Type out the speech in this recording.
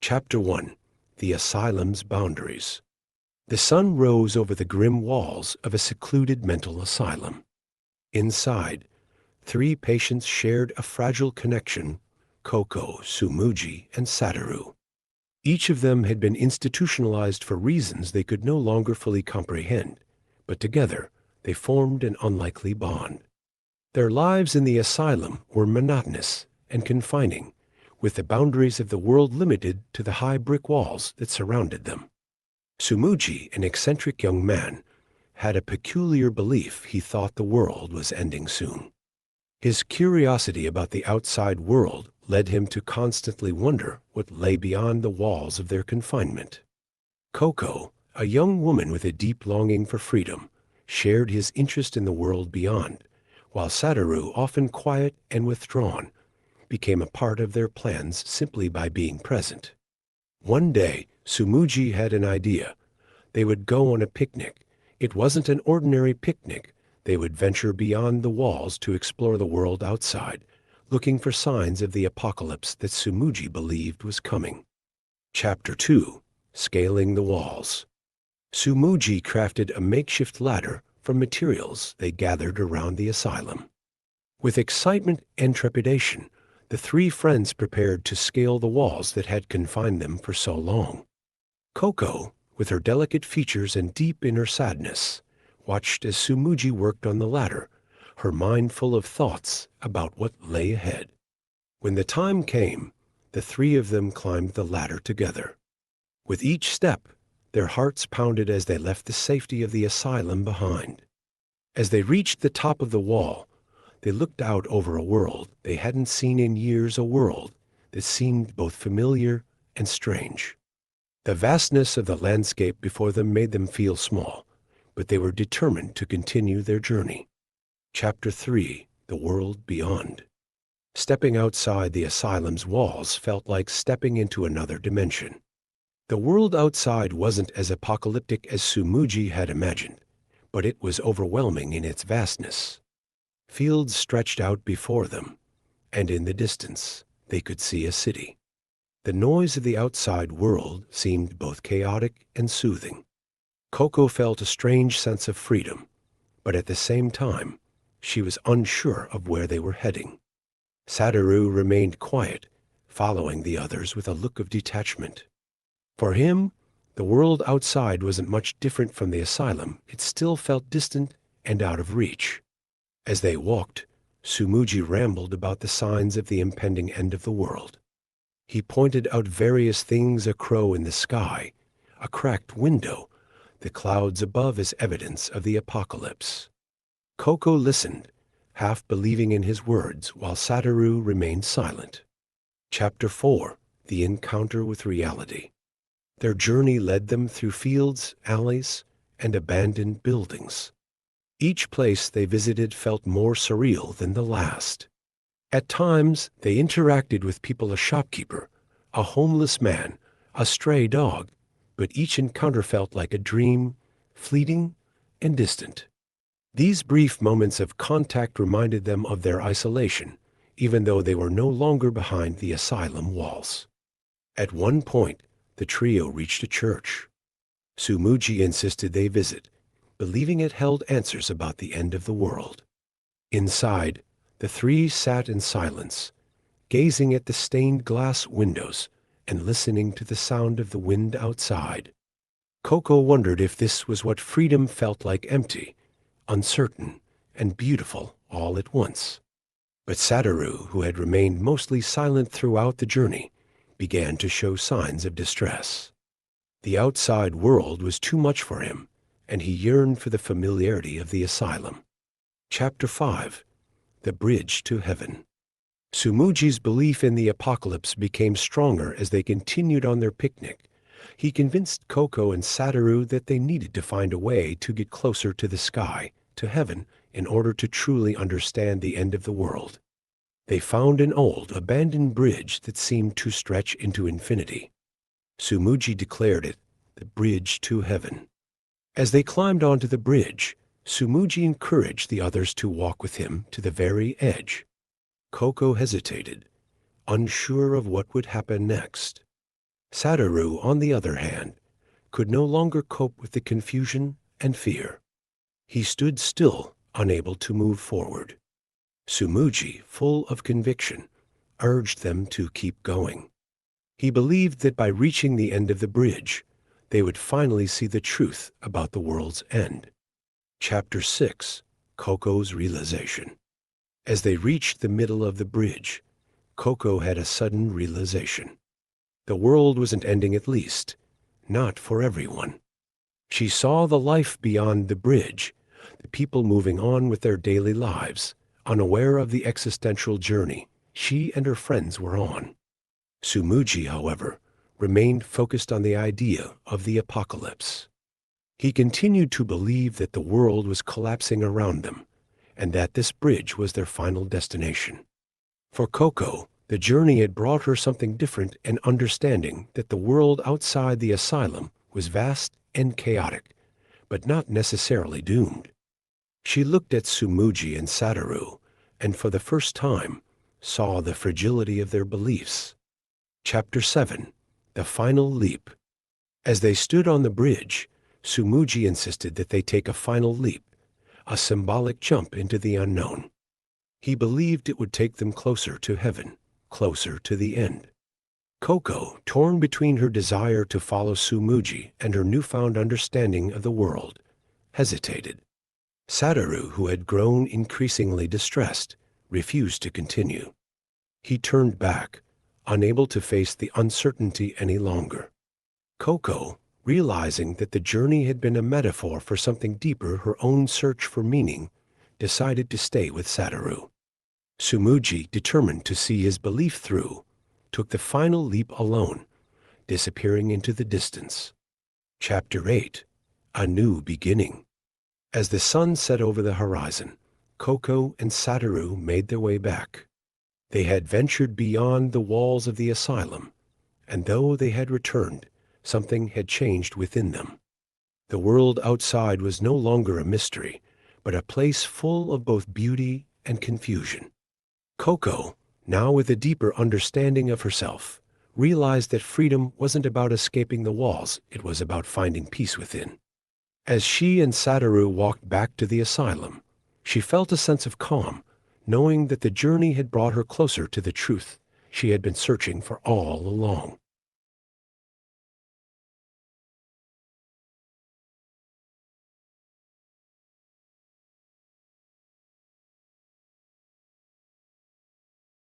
Chapter 1. The Asylum's Boundaries. The sun rose over the grim walls of a secluded mental asylum. Inside, three patients shared a fragile connection: Koko, Tsumugi, and Satoru. Each of them had been institutionalized for reasons they could no longer fully comprehend, but together they formed an unlikely bond. Their lives in the asylum were monotonous and confining, with the boundaries of the world limited to the high brick walls that surrounded them. Tsumugi, an eccentric young man, had a peculiar belief he thought the world was ending soon. His curiosity about the outside world led him to constantly wonder what lay beyond the walls of their confinement. Koko, a young woman with a deep longing for freedom, shared his interest in the world beyond, while Satoru, often quiet and withdrawn, became a part of their plans simply by being present. One day, Tsumugi had an idea. They would go on a picnic. It wasn't an ordinary picnic. They would venture beyond the walls to explore the world outside, looking for signs of the apocalypse that Tsumugi believed was coming. Chapter 2. Scaling the Walls. Tsumugi crafted a makeshift ladder from materials they gathered around the asylum. With excitement and trepidation, the three friends prepared to scale the walls that had confined them for so long. Koko, with her delicate features and deep inner sadness, watched as Tsumugi worked on the ladder, her mind full of thoughts about what lay ahead. When the time came, the three of them climbed the ladder together. With each step, their hearts pounded as they left the safety of the asylum behind. As they reached the top of the wall, they looked out over a world they hadn't seen in years, a world that seemed both familiar and strange. The vastness of the landscape before them made them feel small, but they were determined to continue their journey. Chapter 3. The World Beyond. Stepping outside the asylum's walls felt like stepping into another dimension. The world outside wasn't as apocalyptic as Tsumugi had imagined, but it was overwhelming in its vastness. Fields stretched out before them, and in the distance they could see a city. The noise of the outside world seemed both chaotic and soothing. Koko felt a strange sense of freedom, but at the same time, she was unsure of where they were heading. Satoru remained quiet, following the others with a look of detachment. For him, the world outside wasn't much different from the asylum. It still felt distant and out of reach. As they walked, Tsumugi rambled about the signs of the impending end of the world. He pointed out various things: a crow in the sky, a cracked window, the clouds above as evidence of the apocalypse. Koko listened, half believing in his words, while Satoru remained silent. Chapter 4. The Encounter with Reality. Their journey led them through fields, alleys, and abandoned buildings. Each place they visited felt more surreal than the last. At times, they interacted with people: a shopkeeper, a homeless man, a stray dog, but each encounter felt like a dream, fleeting and distant. These brief moments of contact reminded them of their isolation, even though they were no longer behind the asylum walls. At one point, the trio reached a church. Tsumugi insisted they visit, believing it held answers about the end of the world. Inside, the three sat in silence, gazing at the stained glass windows and listening to the sound of the wind outside. Koko wondered if this was what freedom felt like: empty, uncertain, and beautiful all at once. But Satoru, who had remained mostly silent throughout the journey, began to show signs of distress. The outside world was too much for him, and he yearned for the familiarity of the asylum. Chapter 5. The Bridge to Heaven. Tsumugi's belief in the apocalypse became stronger as they continued on their picnic. He convinced Koko and Satoru that they needed to find a way to get closer to the sky, to heaven, in order to truly understand the end of the world. They found an old, abandoned bridge that seemed to stretch into infinity. Tsumugi declared it the bridge to heaven. As they climbed onto the bridge, Tsumugi encouraged the others to walk with him to the very edge. Koko hesitated, unsure of what would happen next. Sadaru, on the other hand, could no longer cope with the confusion and fear. He stood still, unable to move forward. Sumuji, full of conviction, urged them to keep going. He believed that by reaching the end of the bridge, they would finally see the truth about the world's end. Chapter 6: Koko's Realization. As they reached the middle of the bridge, Koko had a sudden realization. The world wasn't ending, at least, not for everyone. She saw the life beyond the bridge, the people moving on with their daily lives, unaware of the existential journey she and her friends were on. Sumuji, however, remained focused on the idea of the apocalypse. He continued to believe that the world was collapsing around them, and that this bridge was their final destination. For Koko, the journey had brought her something different, an understanding that the world outside the asylum was vast and chaotic, but not necessarily doomed. She looked at Sumuji and Sadaru, and for the first time saw the fragility of their beliefs. Chapter 7: The Final Leap. As they stood on the bridge, Sumuji insisted that they take a final leap, a symbolic jump into the unknown. He believed it would take them closer to heaven, closer to the end. Koko, torn between her desire to follow Sumuji and her newfound understanding of the world, hesitated. Sadaru, who had grown increasingly distressed, refused to continue. He turned back, unable to face the uncertainty any longer. Koko, realizing that the journey had been a metaphor for something deeper, her own search for meaning, decided to stay with Sadaru. Sumuji, determined to see his belief through, took the final leap alone, disappearing into the distance. Chapter 8: A New Beginning. As the sun set over the horizon, Koko and Sadaru made their way back. They had ventured beyond the walls of the asylum, and though they had returned, something had changed within them. The world outside was no longer a mystery, but a place full of both beauty and confusion. Koko, now with a deeper understanding of herself, realized that freedom wasn't about escaping the walls, it was about finding peace within. As she and Sadaru walked back to the asylum, she felt a sense of calm, knowing that the journey had brought her closer to the truth she had been searching for all along.